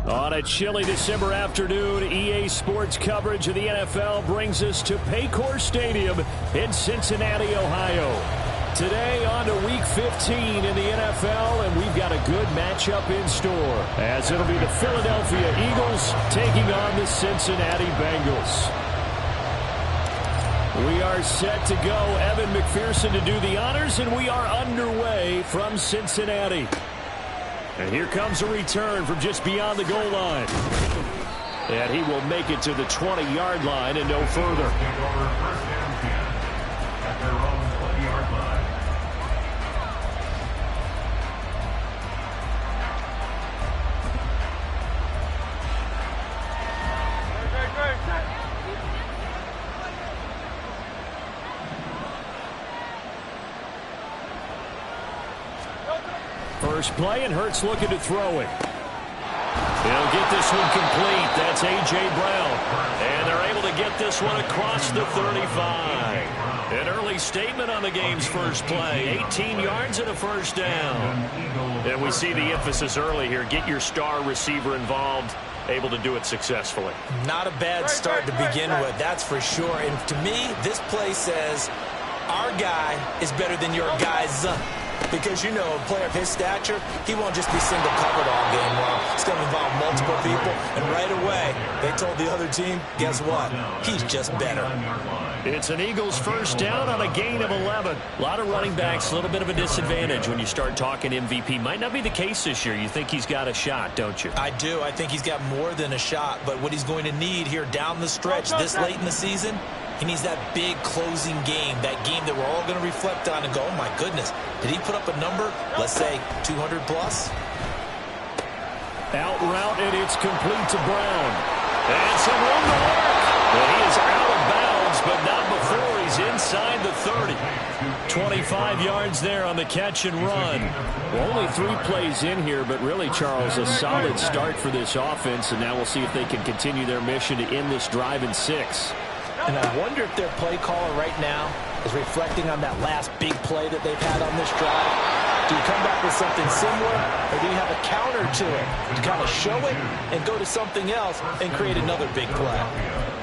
On a chilly December afternoon, EA Sports coverage of the NFL brings us to Paycor Stadium in Cincinnati, Ohio. Today on to Week 15 in the NFL, and we've got a good matchup in store, as it'll be the Philadelphia Eagles taking on the Cincinnati Bengals. We are set to go. Evan McPherson to do the honors, and we are underway from Cincinnati. And here comes a return from just beyond the goal line. And he will make it to the 20-yard line and no further. First play, and Hurts looking to throw it. He'll get this one complete. That's A.J. Brown. And they're able to get this one across the 35. An early statement on the game's first play. 18 yards and a first down. And we see the emphasis early here. Get your star receiver involved. Able to do it successfully. Not a bad start to begin with, that's for sure. And to me, this play says our guy is better than your guy's. Because, you know, a player of his stature, he won't just be single covered all game long. It's going to involve multiple people. And right away, they told the other team, guess what? He's just better. It's an Eagles first down on a gain of 11. A lot of running backs, a little bit of a disadvantage when you start talking MVP. Might not be the case this year. You think he's got a shot, don't you? I do. I think he's got more than a shot. But what he's going to need here down the stretch this late in the season, he needs that big closing game, that game that we're all going to reflect on and go, oh, my goodness, did he put up a number, let's say, 200 plus? Out route, and it's complete to Brown. And some room to work. And he is out of bounds, but not before he's inside the 30. 25 yards there on the catch and run. Well, only 3 plays in here, but really, Charles, a solid start for this offense, and now we'll see if they can continue their mission to end this drive in 6. And I wonder if their play caller right now is reflecting on that last big play that they've had on this drive. Do you come back with something similar, or do you have a counter to it to kind of show it and go to something else and create another big play?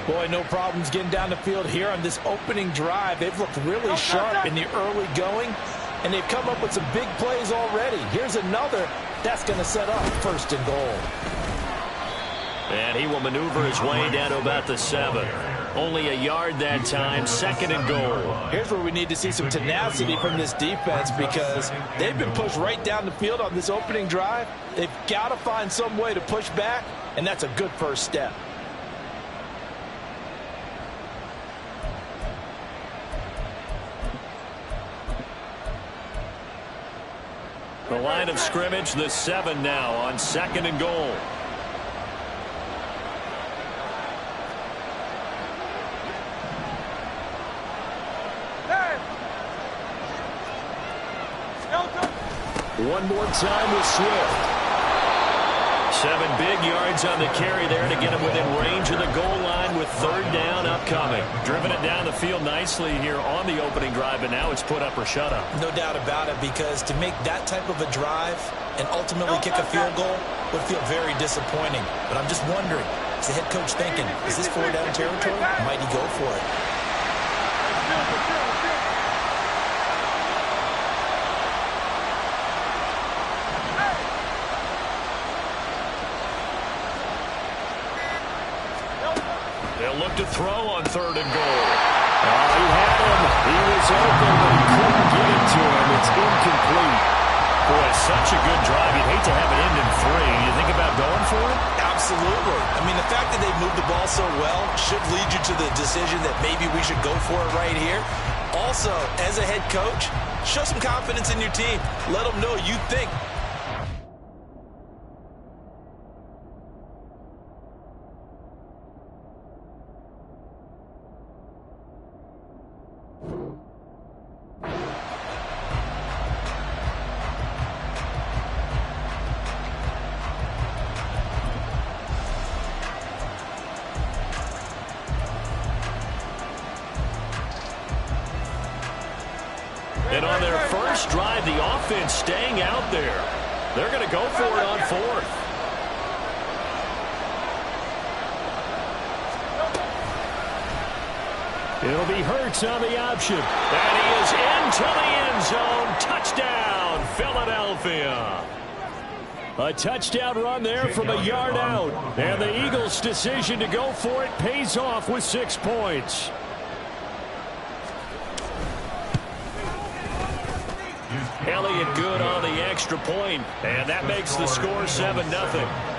Boy, no problems getting down the field here on this opening drive. They've looked really sharp in the early going, and they've come up with some big plays already. Here's another that's going to set up first and goal. And he will maneuver his way down to about the 7. Only a yard that time, second and goal. Here's where we need to see some tenacity from this defense, because they've been pushed right down the field on this opening drive. They've got to find some way to push back, and that's a good first step. The line of scrimmage, the 7 now on second and goal. One more time with Swift. 7 big yards on the carry there to get him within range of the goal line with third down upcoming. Driven it down the field nicely here on the opening drive, but now it's put up or shut up. No doubt about it, because to make that type of a drive and ultimately kick a field goal would feel very disappointing. But I'm just wondering, is the head coach thinking, is this 4-down territory? Might he go for it? They'll look to throw on third and goal. Oh, he had him. He was open, but he couldn't get it to him. It's incomplete. Boy, such a good drive. You'd hate to have it end in 3. You think about going for it? Absolutely. I mean, the fact that they moved the ball so well should lead you to the decision that maybe we should go for it right here. Also, as a head coach, show some confidence in your team. Let them know you think. And on their first drive, the offense staying out there. They're going to go for it on 4th. It'll be Hurts on the option. And he is into the end zone. Touchdown, Philadelphia. A touchdown run there from a yard out. And the Eagles' decision to go for it pays off with 6 points. Elliott good on the extra point, and that makes the score 7-0.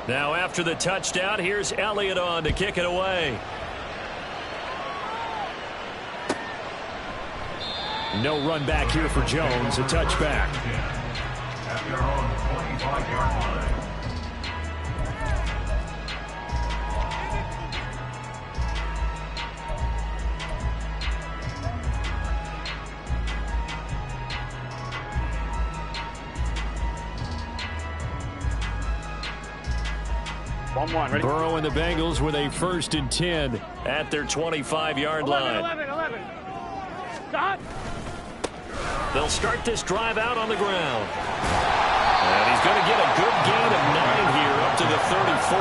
Now after the touchdown, here's Elliott on to kick it away. No run back here for Jones, a touchback. At their own 25-yard line. Ready? Burrow and the Bengals with a 1st and 10 at their 25-yard line. 11. Stop. They'll start this drive out on the ground. And he's going to get a good gain of 9 here up to the 34.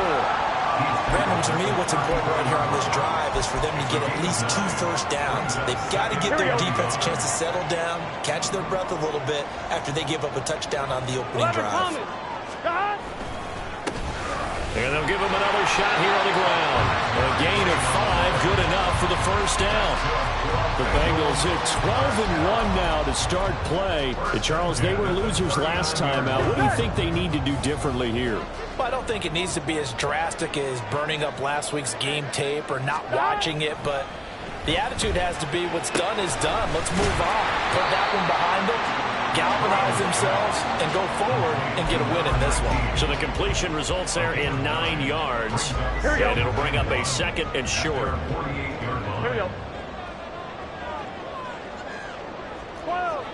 Brandon, to me, what's important right here on this drive is for them to get at least 2 first downs. They've got to give their defense a chance to settle down, catch their breath a little bit after they give up a touchdown on the opening drive. And they'll give him another shot here on the ground. A gain of 5, good enough for the first down. The Bengals hit 12-1 now to start play. And Charles, they were losers last time out. What do you think they need to do differently here? Well, I don't think it needs to be as drastic as burning up last week's game tape or not watching it, but the attitude has to be what's done is done. Let's move on. Put that one behind them. Galvanize themselves and go forward and get a win in this one. So the completion results there in 9 yards. And it'll bring up a 2nd and short. Here we go. 12,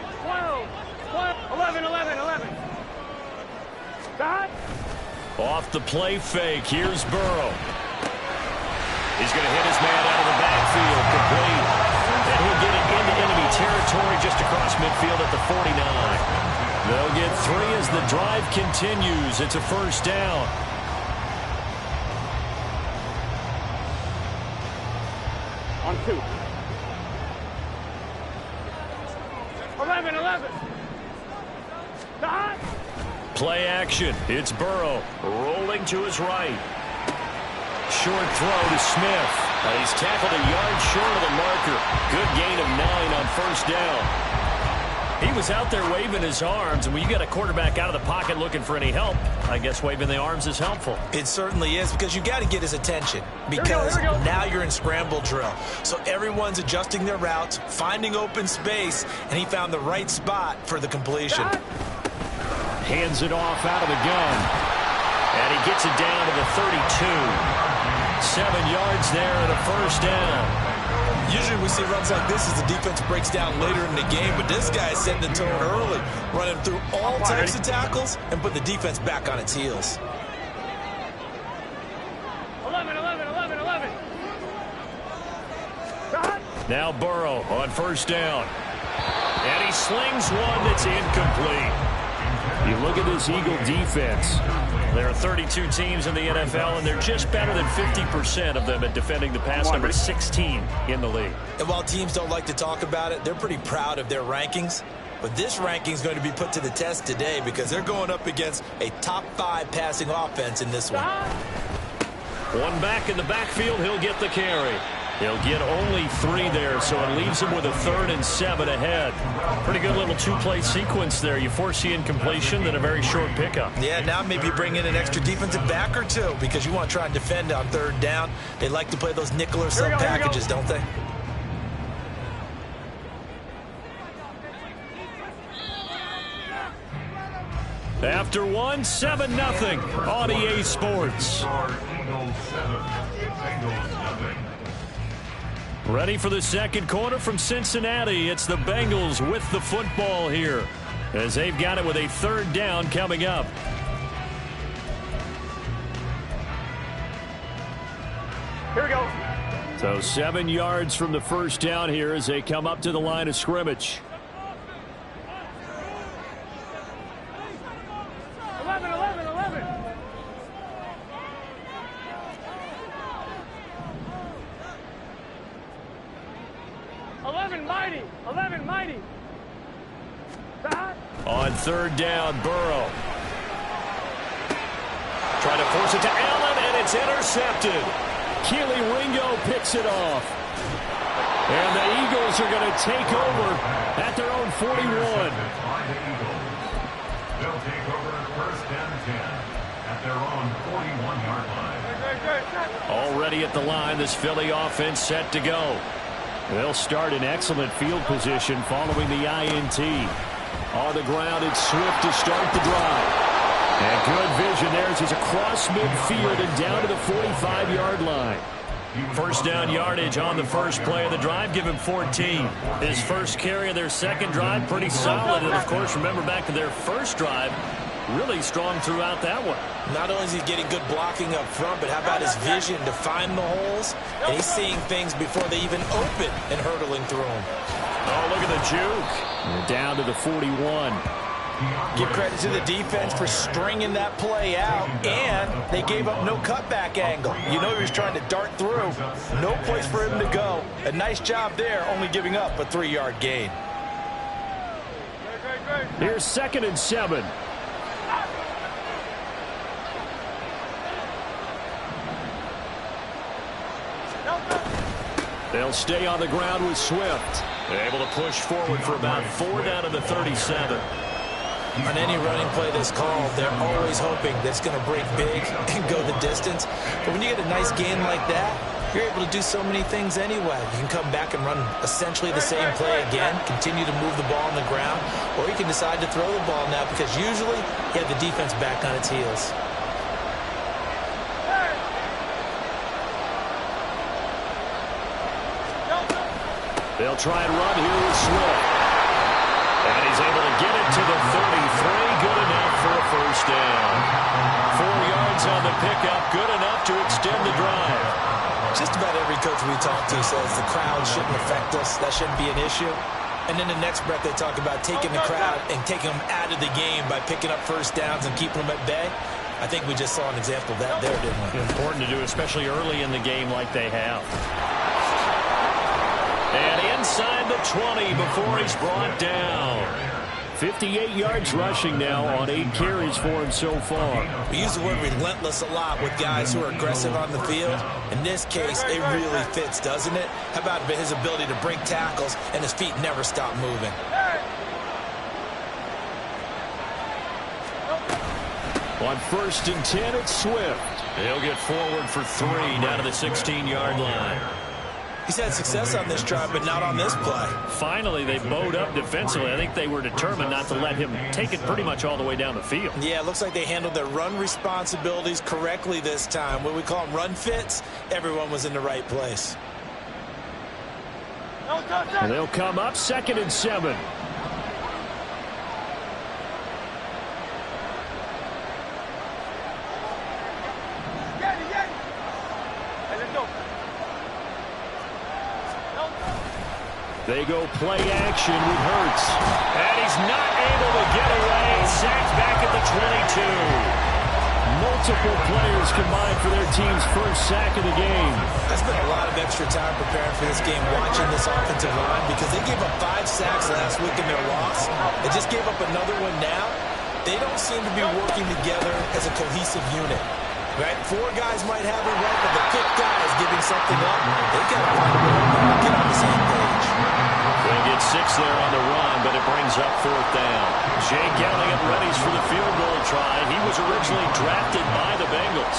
11. Stop. Off the play fake, here's Burrow. He's going to hit his man out of the backfield, complete. And he'll get it into enemy territory just across midfield at the 49. They'll get 3 as the drive continues. It's a first down. On 2. 11. Stop. Play action. It's Burrow rolling to his right. Short throw to Smith. He's tackled a yard short of the marker. Good gain of 9 on first down. He was out there waving his arms, and when you got a quarterback out of the pocket looking for any help, I guess waving the arms is helpful. It certainly is, because you got to get his attention, because here we go. now you're in scramble drill. So everyone's adjusting their routes, finding open space, and he found the right spot for the completion. Hands it off out of the gun. And he gets it down to the 32. 7 yards there and a first down. Usually we see runs like this as the defense breaks down later in the game, but this guy is setting the tone early, running through all types of tackles and put the defense back on its heels. 11. Now Burrow on first down. And he slings one that's incomplete. You look at this Eagle defense. There are 32 teams in the NFL, and they're just better than 50% of them at defending the pass, number 16 in the league. And while teams don't like to talk about it, they're pretty proud of their rankings. But this ranking is going to be put to the test today because they're going up against a top 5 passing offense in this one. One back in the backfield, he'll get the carry. He'll get only 3 there, so it leaves him with a 3rd and 7 ahead. Pretty good little 2-play sequence there. You force the incompletion, then a very short pickup. Yeah, now maybe bring in an extra defensive back or 2 because you want to try and defend on 3rd down. They like to play those nickel or sub packages, don't they? After one, 7-0 on EA Sports. Ready for the second quarter from Cincinnati. It's the Bengals with the football here, as they've got it with a third down coming up. Here we go. So 7 yards from the first down here as they come up to the line of scrimmage. 11. 11 mighty. On third down, Burrow. Trying to force it to Allen, and it's intercepted. Keely Ringo picks it off. And the Eagles are going to take over at their own 41. They'll take over first and 10 at their own 41-yard line. Already at the line, this Philly offense set to go. They'll start in excellent field position following the INT. On the ground, it's Swift to start the drive. And good vision there as he's across midfield and down to the 45-yard line. First down yardage on the first play of the drive. Give him 14. His first carry of their second drive, pretty solid. And, of course, remember back to their first drive, really strong throughout that one. Not only is he getting good blocking up front, but how about his vision to find the holes? And he's seeing things before they even open and hurtling through them. Oh, look at the juke. And down to the 41. Give credit to the defense for stringing that play out, and they gave up no cutback angle. You know he was trying to dart through. No place for him to go. A nice job there, only giving up a 3-yard gain. Here's 2nd and 7. They'll stay on the ground with Swift. They're able to push forward for about 4 down to the 37. On any running play that's called, they're always hoping that it's going to break big and go the distance. But when you get a nice gain like that, you're able to do so many things anyway. You can come back and run essentially the same play again, continue to move the ball on the ground, or you can decide to throw the ball now because usually you have the defense back on its heels. They'll try and run here with Swift. And he's able to get it to the 33. Good enough for a first down. 4 yards on the pickup. Good enough to extend the drive. Just about every coach we talk to says the crowd shouldn't affect us. That shouldn't be an issue. And then the next breath they talk about taking the crowd and taking them out of the game by picking up first downs and keeping them at bay. I think we just saw an example of that there, didn't we? Important to do, especially early in the game like they have. And inside the 20 before he's brought down. 58 yards rushing now on 8 carries for him so far. We use the word relentless a lot with guys who are aggressive on the field. In this case, it really fits, doesn't it? How about his ability to break tackles and his feet never stop moving? On 1st and 10, it's Swift. He'll get forward for 3 down to the 16-yard line. He's had success on this drive, but not on this play. Finally, they bowed up defensively. I think they were determined not to let him take it pretty much all the way down the field. Yeah, it looks like they handled their run responsibilities correctly this time. What we call them run fits, everyone was in the right place. And they'll come up 2nd and 7. They go play action with Hurts. And he's not able to get away. Sacked back at the 22. Multiple players combined for their team's first sack of the game. I spent a lot of extra time preparing for this game, watching this offensive line, because they gave up 5 sacks last week in their loss. They just gave up another one now. They don't seem to be working together as a cohesive unit. Right? 4 guys might have it right, but the 5th guy is giving something up. They've got to find a way to get on the same page. They'll get 6 there on the run, but it brings up 4th down. Jake Elliott readies for the field goal try. He was originally drafted by the Bengals.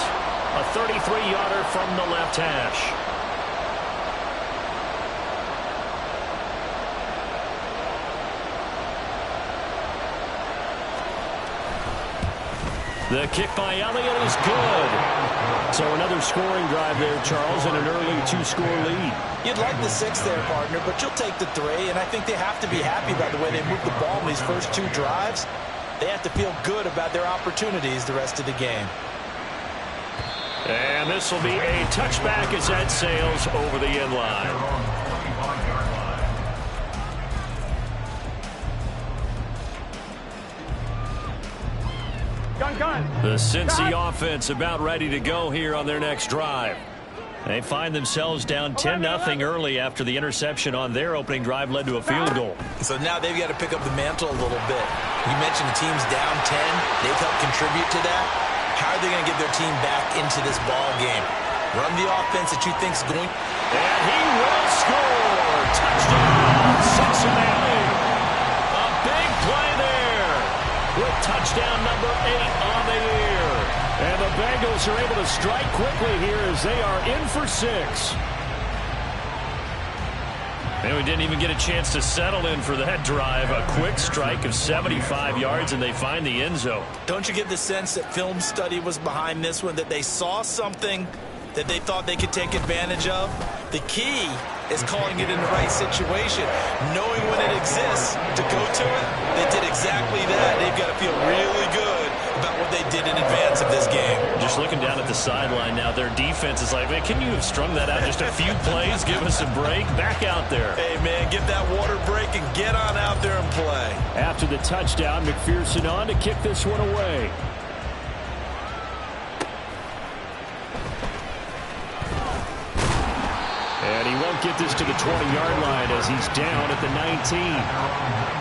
A 33-yarder from the left hash. The kick by Elliott is good. So another scoring drive there, Charles, and an early 2-score lead. You'd like the 6 there, partner, but you'll take the 3, and I think they have to be happy by the way they moved the ball in these first 2 drives. They have to feel good about their opportunities the rest of the game. And this will be a touchback as that sails over the end line. The Cincy offense about ready to go here on their next drive. They find themselves down 10-0 early after the interception on their opening drive led to a field goal. So now they've got to pick up the mantle a little bit. You mentioned the team's down 10. They've helped contribute to that. How are they going to get their team back into this ball game? Run the offense that you think is going. And he will score. Touchdown, Cincinnati. A big play there with touchdown number 8 on the year. And the Bengals are able to strike quickly here as they are in for 6. And we didn't even get a chance to settle in for that drive. A quick strike of 75 yards, and they find the end zone. Don't you get the sense that film study was behind this one, that they saw something that they thought they could take advantage of? The key is calling it in the right situation, knowing when it exists to go to it. They did exactly that. They've got to feel really good about what they did in advance of this game. Just looking down at the sideline now, their defense is like, man, can you have strung that out just a few plays? Give us a break. Back out there. Hey, man, give that water break and get on out there and play. After the touchdown, McPherson on to kick this one away. And he won't get this to the 20-yard line as he's down at the 19.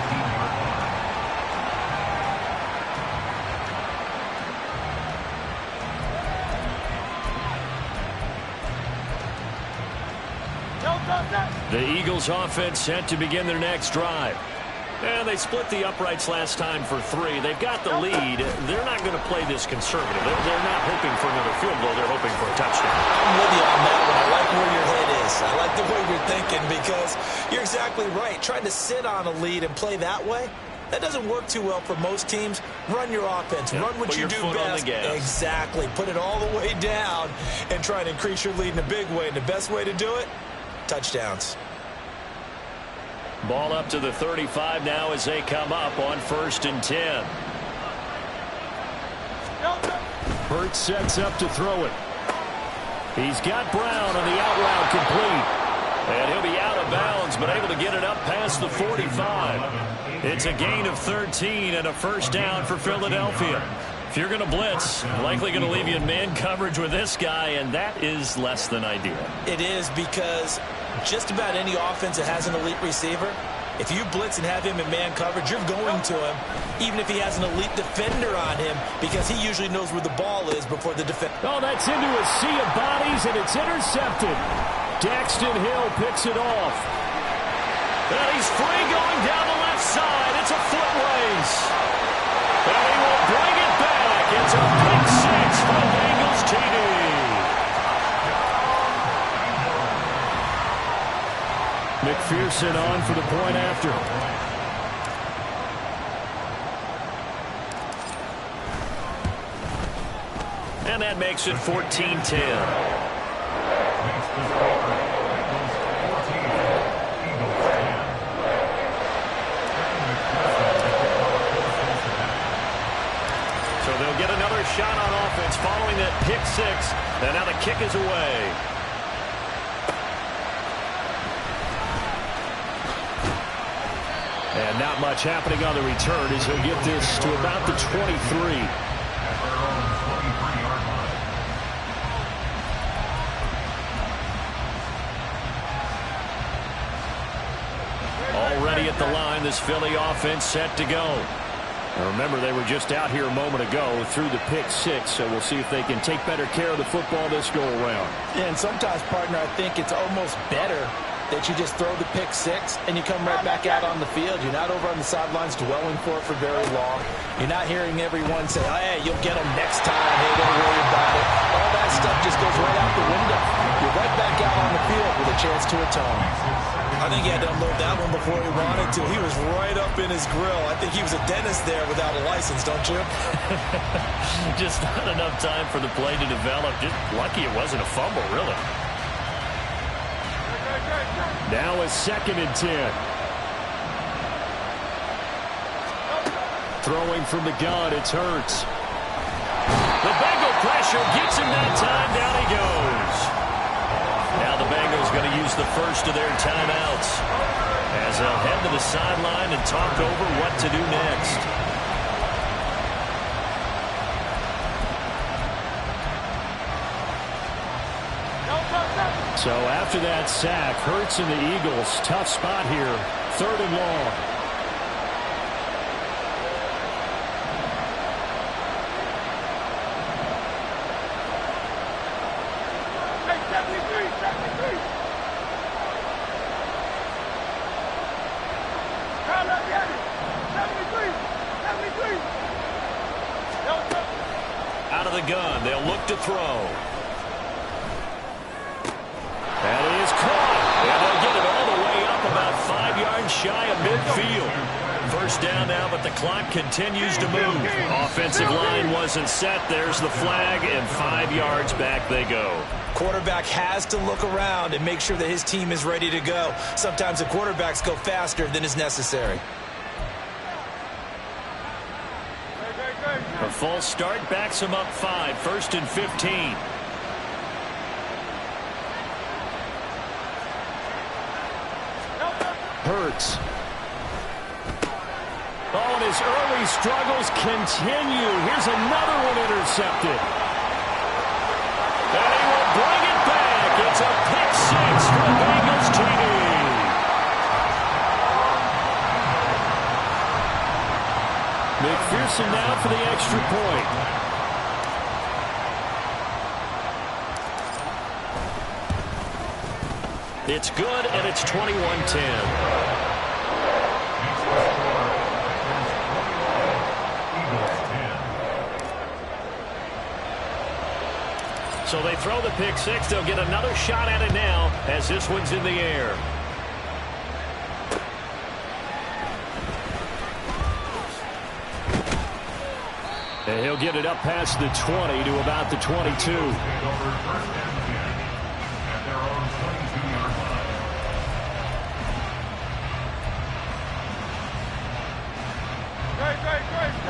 The Eagles offense set to begin their next drive. And they split the uprights last time for 3. They've got the lead. They're not going to play this conservative. They're not hoping for another field goal. They're hoping for a touchdown. I'm with you on that one. I like where your head is. I like the way you're thinking because you're exactly right. Trying to sit on a lead and play that way, that doesn't work too well for most teams. Run your offense. Run what you do best. Exactly. Put it all the way down and try and increase your lead in a big way. And the best way to do it, touchdowns. Ball up to the 35 now as they come up on 1st and 10. Hurts sets up to throw it. He's got Brown on the out route complete. And he'll be out of bounds, but able to get it up past the 45. It's a gain of 13 and a first down for Philadelphia. If you're going to blitz, likely going to leave you in man coverage with this guy, and that is less than ideal. It is because just about any offense that has an elite receiver, if you blitz and have him in man coverage, you're going to him, even if he has an elite defender on him, because he usually knows where the ball is before the defender. Oh, that's into a sea of bodies, and it's intercepted. Daxton Hill picks it off. And he's free going down the left side. It's a foot race. And he will bring it back. It's a pick 6 for the Bengals TD. McPherson on for the point after. And that makes it 14-10. So they'll get another shot on offense following that pick 6. And now the kick is away. And not much happening on the return as he'll get this to about the 23. Already at the line, this Philly offense set to go. Now remember, they were just out here a moment ago through the pick 6, so we'll see if they can take better care of the football this go-around. Yeah, and sometimes, partner, I think it's almost better that you just throw the pick 6 and you come right back out on the field. You're not over on the sidelines dwelling for it for very long. You're not hearing everyone say, oh, hey, you'll get them next time. Hey, don't worry about it. All that stuff just goes right out the window. You're right back out on the field with a chance to atone. I think he had to unload that one before he wanted to. He was right up in his grill. I think he was a dentist there without a license, don't you? Just not enough time for the play to develop. Just lucky it wasn't a fumble, really. Now a 2nd and 10. Throwing from the gun, it's Hurts. The Bengal pressure gets him that time. Down he goes. Now the Bengals going to use the first of their timeouts as they'll head to the sideline and talk over what to do next. So after that sack, Hurts and the Eagles, tough spot here, 3rd and long. Out of the gun, they'll look to throw. That is caught. And they'll get it all the way up about 5 yards shy of midfield. First down now, but the clock continues to move. Offensive line wasn't set. There's the flag, and 5 yards back they go. Quarterback has to look around and make sure that his team is ready to go. Sometimes the quarterbacks go faster than is necessary. A false start backs him up 5. 1st and 15. Hurts. Oh, and his early struggles continue. Here's another one intercepted. And he will bring it back. It's a pick 6 for the Bengals TD. McPherson now for the extra point. It's good, and it's 21-10. So they throw the pick 6. They'll get another shot at it now as this one's in the air. And he'll get it up past the 20 to about the 22.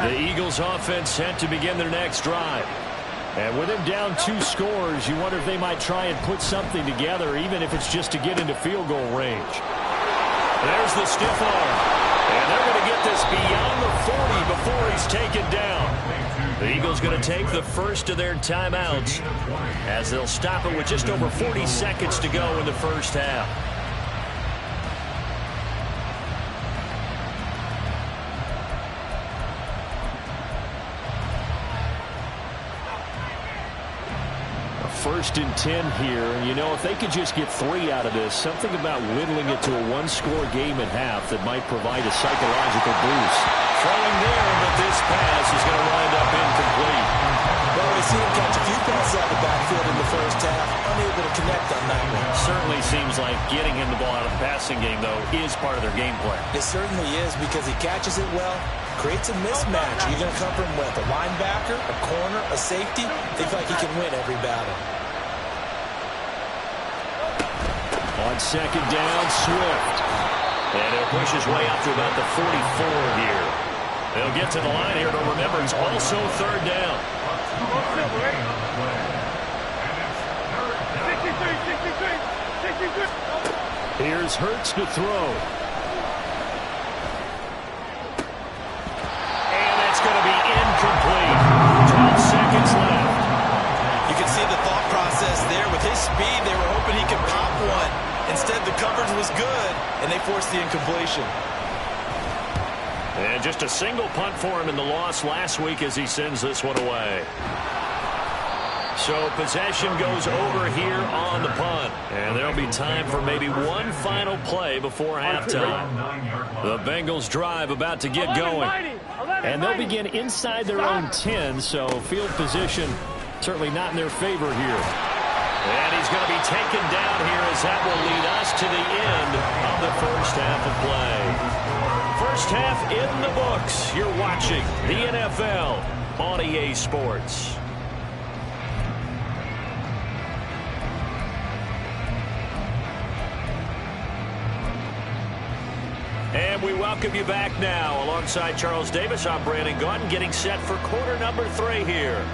The Eagles offense set to begin their next drive. And with him down 2 scores, you wonder if they might try and put something together, even if it's just to get into field goal range. There's the stiff arm. And they're going to get this beyond the 40 before he's taken down. The Eagles going to take the first of their timeouts as they'll stop it with just over 40 seconds to go in the first half. First and 10 here. You know, if they could just get 3 out of this, something about whittling it to a 1-score game at half that might provide a psychological boost. Throwing there, but this pass is going to wind up incomplete. Well, we see him catch a few passes out of the backfield in the first half. Unable to connect on that one. Certainly seems like getting him the ball out of the passing game, though, is part of their game plan. It certainly is, because he catches it well, creates a mismatch. You're going to cover him with a linebacker, a corner, a safety. Think like he can win every battle. On second down, Swift. And he'll push his way up to about the 44 here. They'll get to the line here, but remember, it's also 3rd down. 63. Here's Hurts to throw. And that's going to be incomplete. 12 seconds left. You can see the thought process there. With his speed, they were hoping he could pop one. Instead, the coverage was good, and they forced the incompletion. And just a single punt for him in the loss last week as he sends this one away. So possession goes over here on the punt. And there'll be time for maybe one final play before halftime. The Bengals drive about to get going. And they'll begin inside their own 10, so field position certainly not in their favor here. And he's going to be taken down here as that will lead us to the end of the first half of play. First half in the books. You're watching the NFL on EA Sports. And we welcome you back now. Alongside Charles Davis, I'm Brandon Gaudin, getting set for quarter number 3 here.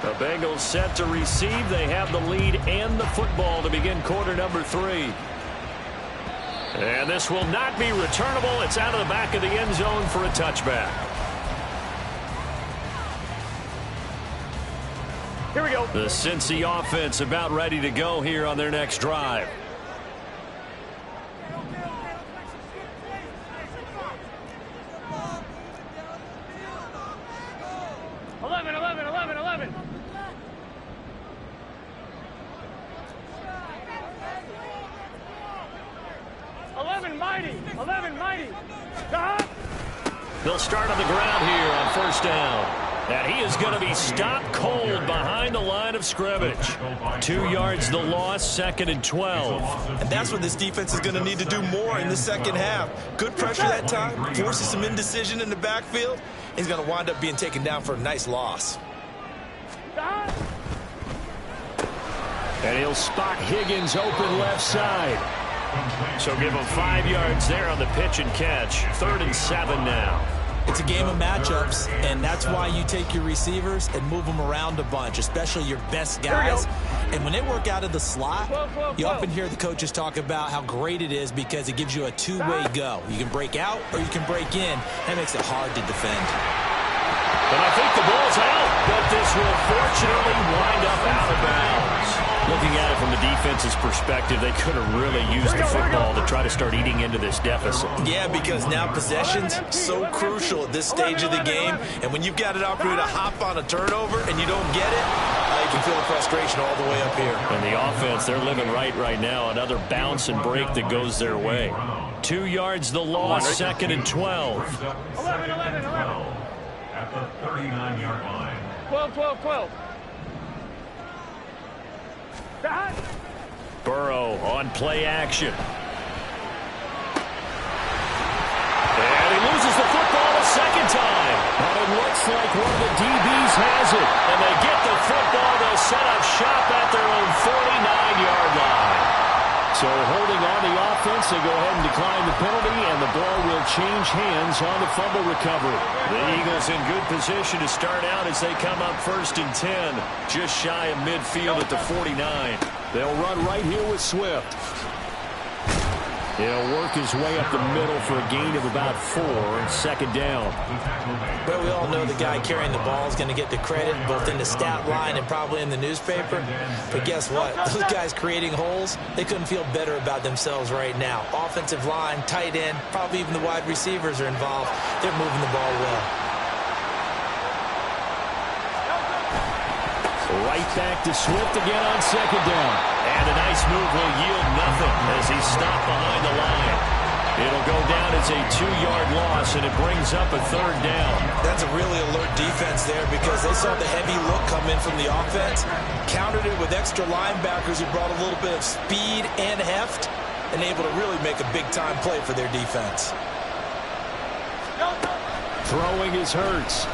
The Bengals set to receive. They have the lead and the football to begin quarter number 3. And this will not be returnable. It's out of the back of the end zone for a touchback. Here we go. The Cincy offense about ready to go here on their next drive. They'll start on the ground here on first down. And he is going to be stopped cold behind the line of scrimmage. 2 yards the loss, 2nd and 12. And that's what this defense is going to need to do more in the second half. Good pressure that time, forces some indecision in the backfield. He's going to wind up being taken down for a nice loss. And he'll spot Higgins open left side. So give him 5 yards there on the pitch and catch. 3rd and 7 now. It's a game of matchups, and that's why you take your receivers and move them around a bunch, especially your best guys. And when they work out of the slot, you often hear the coaches talk about how great it is because it gives you a two-way go. You can break out or you can break in. That makes it hard to defend. And I think the ball's out, but this will fortunately wind up out of bounds. Looking at it from the defense's perspective, they could have really used the football to try to start eating into this deficit. Yeah, because now possession's so crucial at this stage of the game. And when you've got an opportunity to hop on a turnover and you don't get it, you can feel the frustration all the way up here. And the offense, they're living right now. Another bounce and break that goes their way. 2 yards the loss, 2nd and 12. 11. At the 39-yard line. 12. Burrow on play action. And he loses the football a second time. And it looks like one of the DBs has it. And they get the football. They'll set up shop at their own 49-yard line. So holding on the offense, they go ahead and decline the penalty, and the ball will change hands on the fumble recovery. The Eagles in good position to start out as they come up 1st and 10, just shy of midfield at the 49. They'll run right here with Swift. He'll work his way up the middle for a gain of about 4, 2nd down. But we all know the guy carrying the ball is going to get the credit both in the stat line and probably in the newspaper. But guess what? Those guys creating holes, they couldn't feel better about themselves right now. Offensive line, tight end, probably even the wide receivers are involved. They're moving the ball well. Right back to Swift again on 2nd down. And a nice move will yield nothing as he's stopped behind the line. It'll go down as a 2-yard loss, and it brings up a 3rd down. That's a really alert defense there because they saw the heavy look come in from the offense, countered it with extra linebackers who brought a little bit of speed and heft, and able to really make a big-time play for their defense. Throwing is Hurts.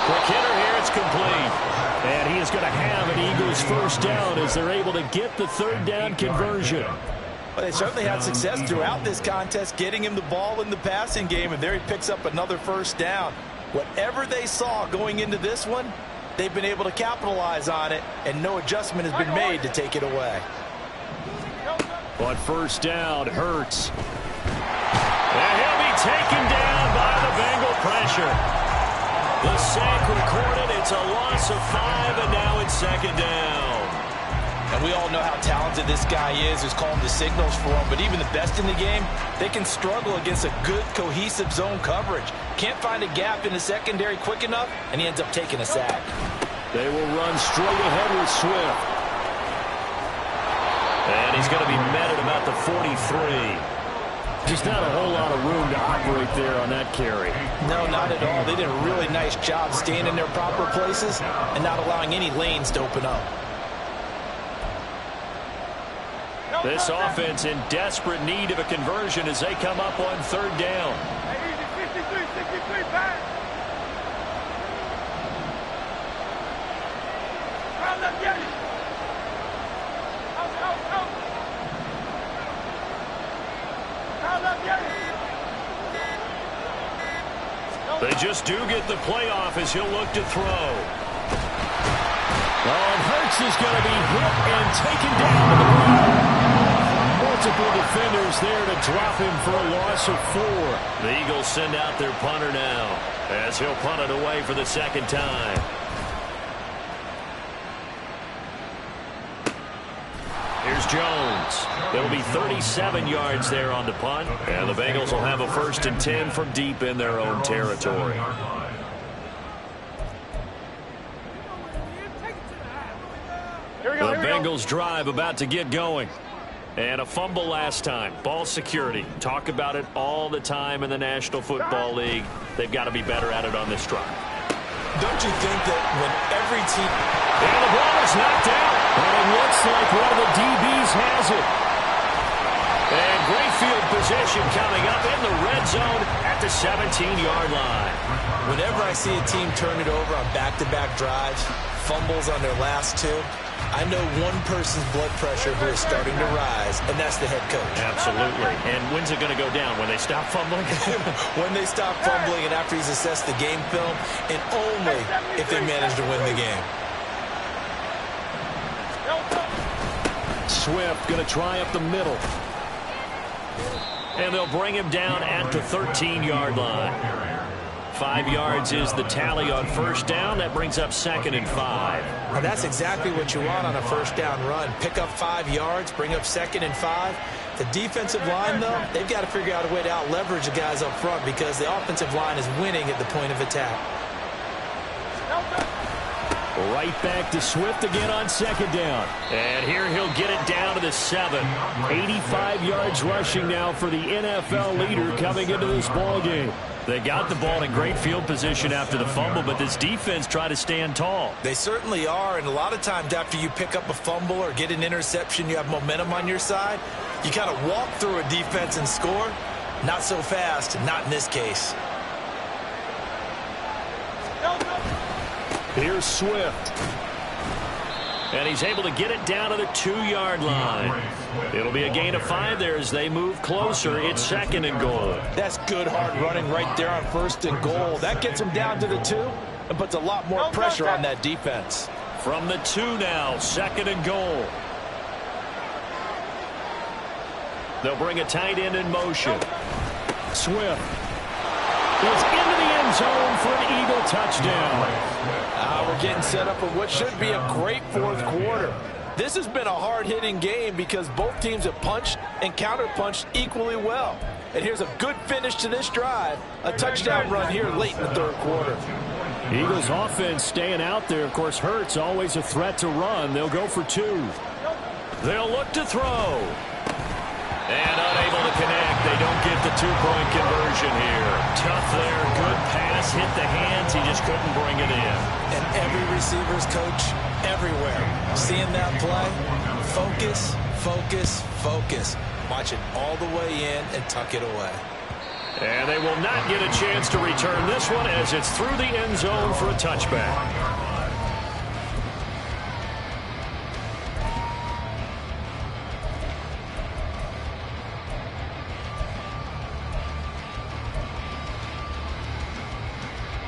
Quick hitter here, it's complete. And he is going to have an Eagles 1st down as they're able to get the 3rd down conversion. Well, they certainly had success throughout this contest, getting him the ball in the passing game, and there he picks up another 1st down. Whatever they saw going into this one, they've been able to capitalize on it, and no adjustment has been made to take it away. But 1st down, Hurts. And he'll be taken down by the Bengal pressure. The sack recorded. It's a loss of 5, and now it's second down. And we all know how talented this guy is who's calling the signals for him. But even the best in the game, they can struggle against a good, cohesive zone coverage. Can't find a gap in the secondary quick enough, and he ends up taking a sack. They will run straight ahead with Swift. And he's going to be met at about the 43. Just not a whole lot of room to operate there on that carry. No, not at all. They did a really nice job staying in their proper places and not allowing any lanes to open up. This offense in desperate need of a conversion as they come up on third down. They just do get the playoff as he'll look to throw. Oh, Hurts is going to be hit and taken down to the ground. Multiple defenders there to drop him for a loss of 4. The Eagles send out their punter now as he'll punt it away for the second time. Here's Jones. It'll be 37 yards there on the punt, and the Bengals will have a 1st and 10 from deep in their own territory. The Bengals drive about to get going. And a fumble last time. Ball security. Talk about it all the time in the National Football League. They've got to be better at it on this drive. Don't you think that when every team... And the ball is knocked out. And it looks like one of the DBs has it. And great field position coming up in the red zone at the 17-yard line. Whenever I see a team turn it over on back-to-back drives, fumbles on their last 2, I know one person's blood pressure who is starting to rise, and that's the head coach. Absolutely. And when's it going to go down? When they stop fumbling? When they stop fumbling and after he's assessed the game film, and only if they manage to win the game. Swift going to try up the middle. And they'll bring him down at the 13-yard line. 5 yards is the tally on first down. That brings up 2nd and 5. Well, that's exactly what you want on a first down run. Pick up 5 yards, bring up 2nd and 5. The defensive line, though, they've got to figure out a way to out-leverage the guys up front because the offensive line is winning at the point of attack. Right back to Swift again on 2nd down. And here he'll get it down to the 7. 85 yards rushing now for the NFL leader coming into this ball game. They got the ball in great field position after the fumble, but this defense tried to stand tall. They certainly are, and a lot of times after you pick up a fumble or get an interception, you have momentum on your side. You kind of walk through a defense and score. Not so fast, not in this case. Here's Swift. And he's able to get it down to the 2-yard line. It'll be a gain of 5 there as they move closer. It's 2nd and goal. That's good hard running right there on 1st and goal. That gets them down to the 2 and puts a lot more pressure on that defense. From the 2 now, 2nd and goal. They'll bring a tight end in motion. Swift is into the end zone for an Eagle touchdown. We're getting set up for what should be a great 4th quarter. This has been a hard-hitting game because both teams have punched and counter-punched equally well. And here's a good finish to this drive. A touchdown run here late in the 3rd quarter. Eagles offense staying out there. Of course, Hurts always a threat to run. They'll go for 2. They'll look to throw. And unable to connect. They don't get the 2-point conversion here. Tough there. Good pass. Hit the hands. He just couldn't bring it in. And every receiver's coach everywhere. Seeing that play, focus, focus, focus. Watch it all the way in and tuck it away. And they will not get a chance to return this one as it's through the end zone for a touchback.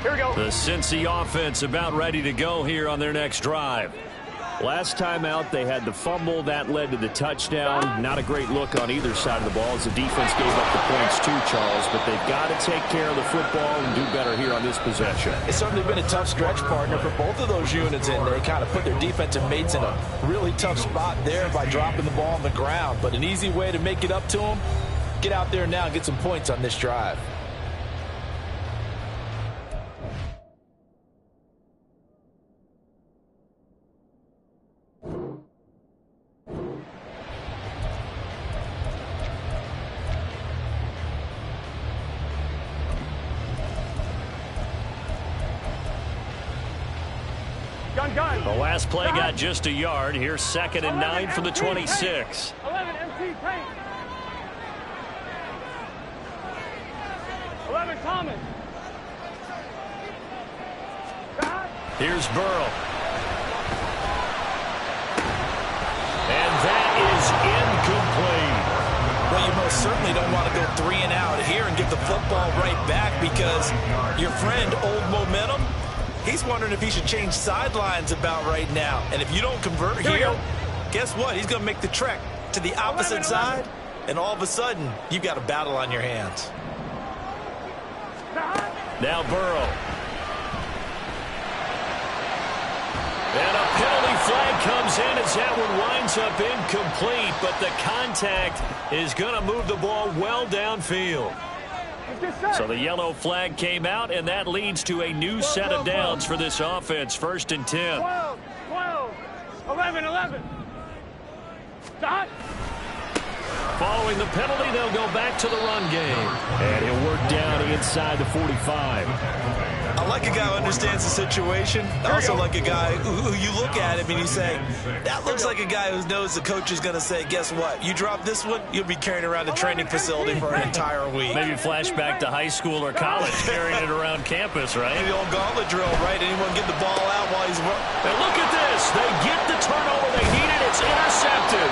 Here we go. The Cincy offense about ready to go here on their next drive. Last time out, they had the fumble. That led to the touchdown. Not a great look on either side of the ball as the defense gave up the points too, Charles. But they've got to take care of the football and do better here on this possession. It's certainly been a tough stretch, partner, for both of those units, and they kind of put their defensive mates in a really tough spot there by dropping the ball on the ground. But an easy way to make it up to them, get out there now and get some points on this drive. The last play got just a yard. Here's 2nd and 9 from the 26. 11 MC Paint. 11 Thomas. Here's Burrow. And that is incomplete. Well, you most certainly don't want to go 3 and out here and give the football right back, because your friend, Old Momentum, he's wondering if he should change sidelines about right now. And if you don't convert here, guess what? He's going to make the trek to the opposite side, and all of a sudden, you've got a battle on your hands. Now Burrow. And a penalty flag comes in as that one winds up incomplete, but the contact is going to move the ball well downfield. So the yellow flag came out, and that leads to a new set of downs for this offense. 1st and 10. 12, 11, 11. Dot. Following the penalty, they'll go back to the run game. And he'll work down inside the 45. I like a guy who understands the situation. I also like a guy who you look at him and you say, that looks like a guy who knows the coach is going to say, guess what? You drop this one, you'll be carrying around a training facility for an entire week. Maybe flashback to high school or college, carrying it around campus, right? Maybe the old gauntlet drill, right? Anyone get the ball out while he's working. And look at this. They get the turnover they needed. It's intercepted.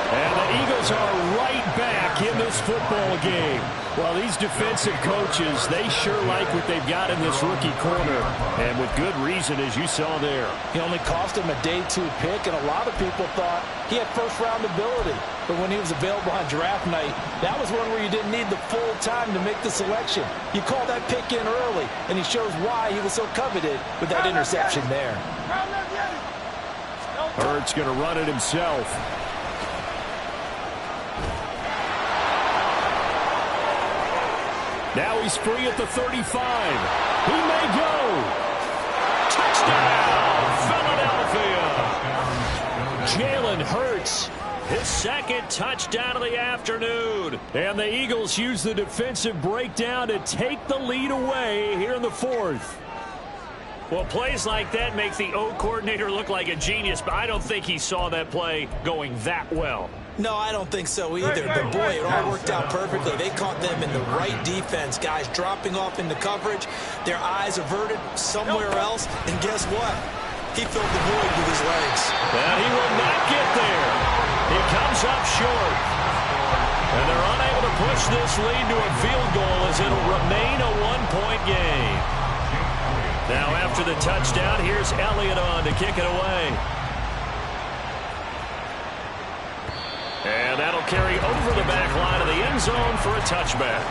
And the Eagles are right back in this football game. Well, these defensive coaches, they sure like what they've got in this rookie corner. And with good reason, as you saw there. He only cost him a day 2 pick, and a lot of people thought he had first-round ability. But when he was available on draft night, that was one where you didn't need the full time to make the selection. You call that pick in early, and he shows why he was so coveted with that interception there. Hurts going to run it himself. Now he's free at the 35. He may go. Touchdown, Philadelphia. Jalen Hurts, his 2nd touchdown of the afternoon. And the Eagles use the defensive breakdown to take the lead away here in the 4th. Well, plays like that make the O coordinator look like a genius, but I don't think he saw that play going that well. No, I don't think so either. But, boy, it all worked out perfectly. They caught them in the right defense. Guys dropping off into coverage, their eyes averted somewhere else. And guess what? He filled the void with his legs. And he will not get there. He comes up short. And they're unable to push this lead to a field goal as it'll remain a 1-point game. Now, after the touchdown, here's Elliott on to kick it away. And that'll carry over the back line of the end zone for a touchback.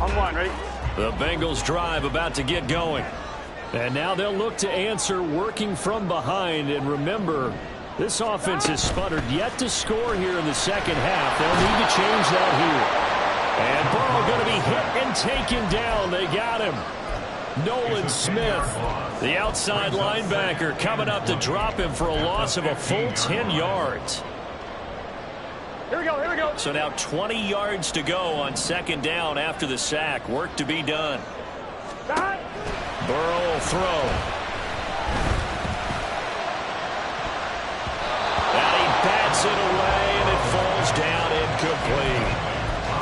On 1, ready? The Bengals drive about to get going. And now they'll look to answer working from behind. And remember, this offense has sputtered yet to score here in the 2nd half. They'll need to change that here. And Burrow going to be hit and taken down. They got him. Nolan Smith, the outside linebacker, coming up to drop him for a loss of a full 10 yards. Here we go, here we go. So now 20 yards to go on 2nd down after the sack. Work to be done. Burrow will throw. And he bats it away, and it falls down incomplete.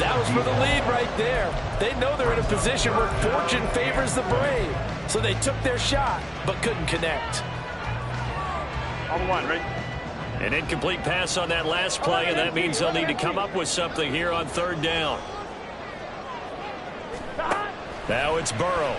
That was for the lead right there. They know they're in a position where fortune favors the brave. So they took their shot, but couldn't connect. On 1, ready? An incomplete pass on that last play, and that means they'll need to come up with something here on 3rd down. Now it's Burrow.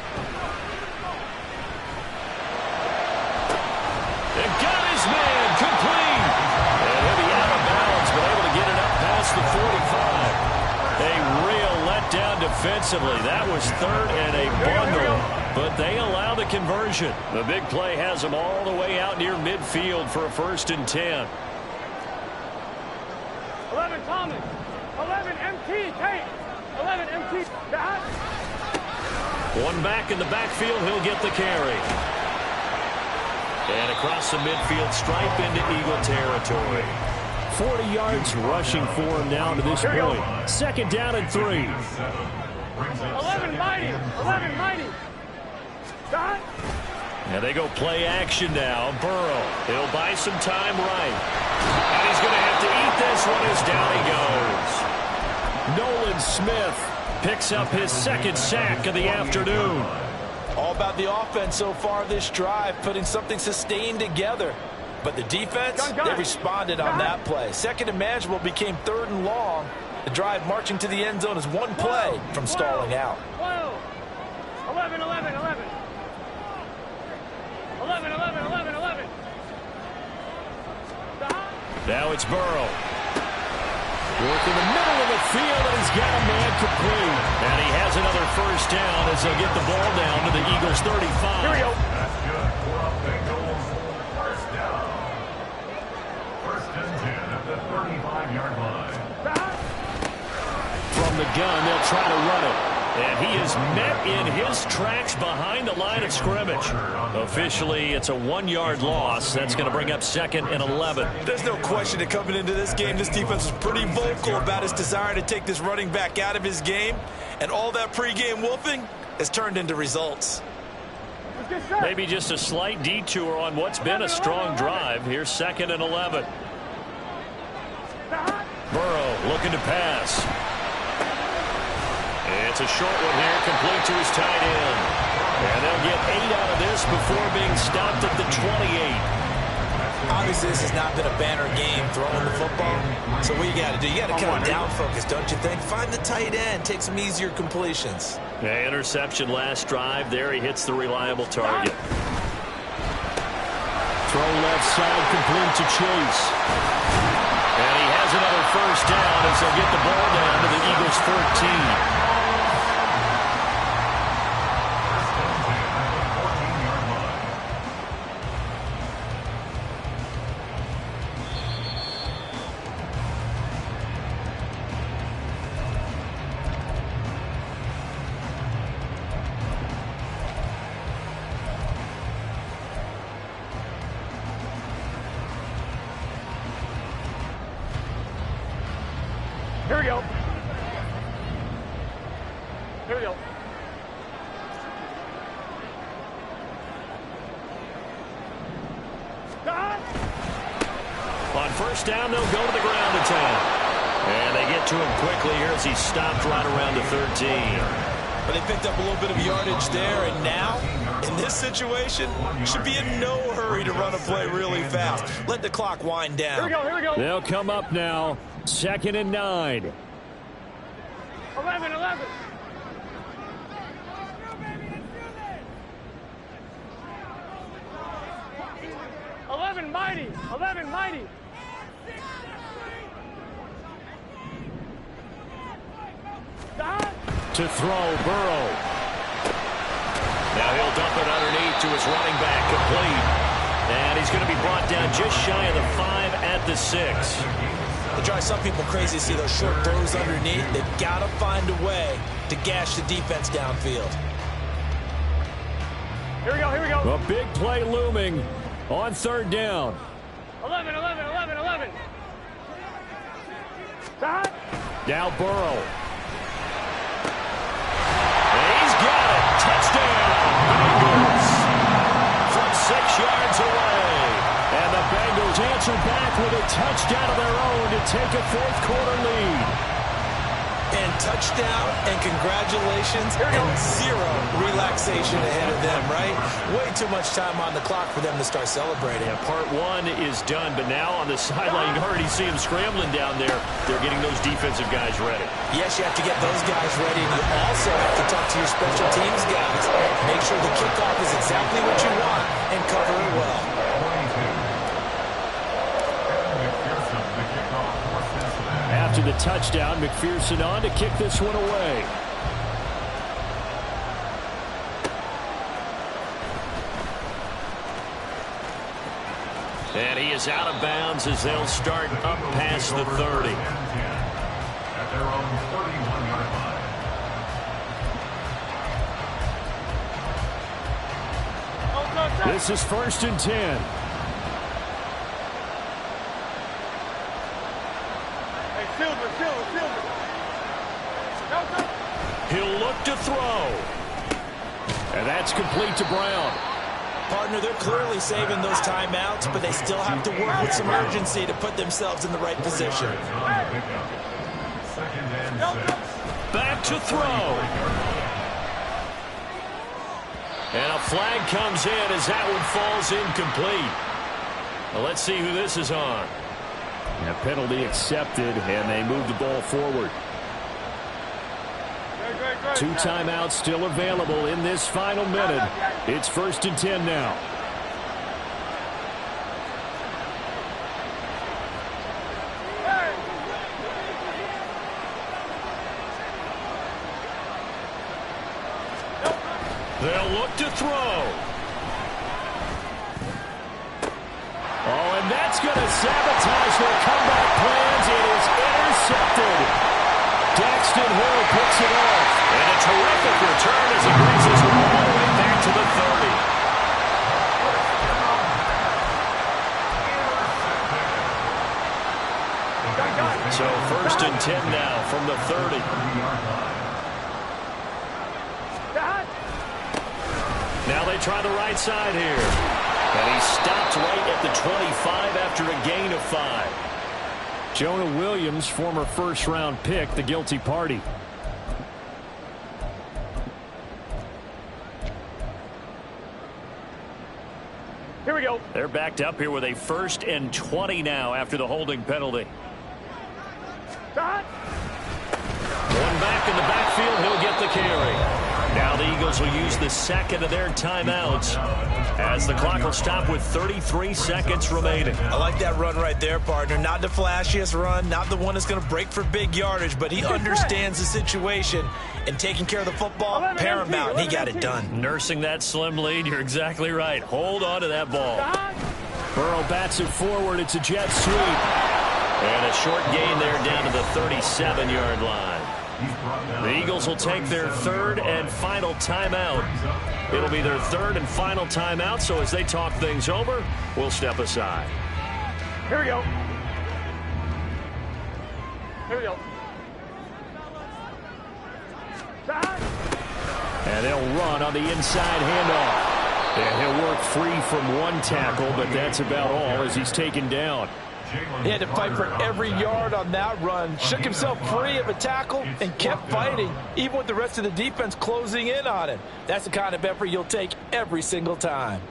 defensively. That was third and a bundle, but they allow the conversion. The big play has them all the way out near midfield for a 1st and 10. 11 Thomas. 11 MT. Tate. 11 MT. Dot. One back in the backfield. He'll get the carry. And across the midfield stripe into Eagle territory. 40 yards rushing for him now to this point. 2nd down and 3. 11 Mighty. 11 Mighty. Dot. And they go play action now. Burrow. He'll buy some time right. And he's going to have to eat this one as down he goes. Nolan Smith picks up his 2nd sack of the afternoon. All about the offense so far this drive, putting something sustained together. But the defense, they responded on that play. 2nd and manageable became 3rd and long. The drive marching to the end zone is one play from stalling out. 11, 11, 11. 11, 11, 11, 11. Now it's Burrow. Work in the middle of the field, and he's got a man complete. And he has another 1st down as they'll get the ball down to the Eagles' 35. Here we go. That's good for a Bengals 1st down. 1st and 10 at the 35-yard line. From the gun, they'll try to run it. And he is met in his tracks behind the line of scrimmage. Officially, it's a 1-yard loss. That's going to bring up 2nd and 11. There's no question that coming into this game, this defense was pretty vocal about his desire to take this running back out of his game. And all that pregame wolfing has turned into results. Maybe just a slight detour on what's been a strong drive. Here's 2nd and 11. Burrow looking to pass. It's a short one here, complete to his tight end. And they'll get 8 out of this before being stopped at the 28. Obviously, this has not been a banner game throwing the football. So what you got to do, you got to come down focus, don't you think? Find the tight end, take some easier completions. Yeah, interception last drive. There he hits the reliable target. Throw left side, complete to Chase. And he has another 1st down as they'll get the ball down to the Eagles' 14. Here we go. Here we go. On 1st down, they'll go to the ground attack. And they get to him quickly here as he stopped right around the 13. But they picked up a little bit of yardage there, and now, in this situation, should be in no hurry to run a play really fast. Let the clock wind down. Here we go, here we go. They'll come up now, 2nd and 9. 11, 11. Mighty. 11 Mighty. To throw, Burrow. Now he'll dump it underneath to his running back, complete. And he's going to be brought down just shy of the 5 at the 6. It drives some people crazy to see those short throws underneath. They've got to find a way to gash the defense downfield. Here we go, here we go. A big play looming on 3rd down. 11, 11, 11, 11. Stop. Now Burrow. And he's got it. Touchdown, Bengals. From 6 yards away. And the Bengals answer back with a touchdown of their own to take a 4th quarter lead. And touchdown and congratulations and zero relaxation ahead of them, right? Way too much time on the clock for them to start celebrating. Yeah, part 1 is done, but now on the sideline, you can already see them scrambling down there. They're getting those defensive guys ready. Yes, you have to get those guys ready, and you also have to talk to your special teams guys. Make sure the kickoff is exactly what you want and cover it well. McPherson, the kickoff, After the touchdown, McPherson on to kick this one away. And he is out of bounds as they'll start up past the 30. At their own 31-yard line. This is 1st and 10. Hey, Silver. He'll look to throw. And that's complete to Brown. Partner, they're clearly saving those timeouts, but they still have to work with some urgency to put themselves in the right position. Second and 6. Back to throw. And a flag comes in as that one falls incomplete. Well, let's see who this is on. A penalty accepted, and they move the ball forward. 2 timeouts still available in this final minute. It's 1st and 10 now. They'll look to throw. Oh, and that's going to sabotage their comeback plans. It is intercepted. Daxton Hill picks it off. And a terrific return as he brings this one all the way back to the 30. So 1st and 10 now from the 30. Now they try the right side here. And he stopped right at the 25 after a gain of 5. Jonah Williams, former first-round pick, the guilty party. Here we go. They're backed up here with a 1st and 20 now after the holding penalty. One back in the backfield, he'll get the carry. Now the Eagles will use the second of their timeouts as the clock will stop with 33 seconds remaining. I like that run right there, partner. Not the flashiest run, not the one that's going to break for big yardage, but he understands the situation, and taking care of the football, paramount, and he got it done. Nursing that slim lead, you're exactly right. Hold on to that ball. Burrow bats it forward. It's a jet sweep. And a short gain there down to the 37-yard line. The Eagles will take their 3rd and final timeout. It'll be their 3rd and final timeout, so as they talk things over, we'll step aside. Here we go. Here we go. And they'll run on the inside handoff. And he'll work free from one tackle, but that's about all as he's taken down. He had to fight for every yard on that run, shook himself free of a tackle, and kept fighting, even with the rest of the defense closing in on him. That's the kind of effort you'll take every single time.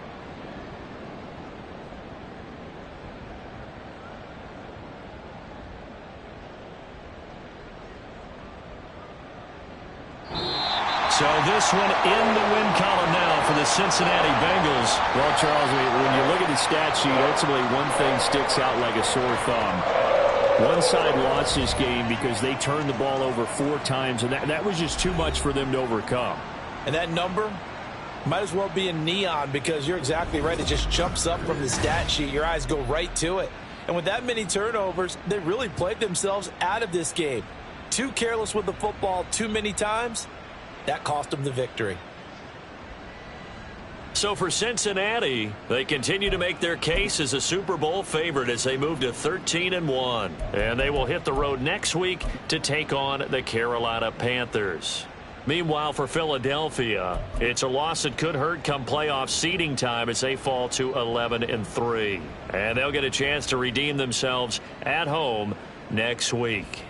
So this one in the win column now for the Cincinnati Bengals. Well, Charles, when you look at the stat sheet, ultimately one thing sticks out like a sore thumb. One side lost this game because they turned the ball over 4 times, and that was just too much for them to overcome. And that number might as well be in neon, because you're exactly right. It just jumps up from the stat sheet. Your eyes go right to it. And with that many turnovers, they really played themselves out of this game. Too careless with the football too many times. That cost them the victory. So for Cincinnati, they continue to make their case as a Super Bowl favorite as they move to 13-1. And they will hit the road next week to take on the Carolina Panthers. Meanwhile, for Philadelphia, it's a loss that could hurt come playoff seeding time as they fall to 11-3. And they'll get a chance to redeem themselves at home next week.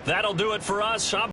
That'll do it for us.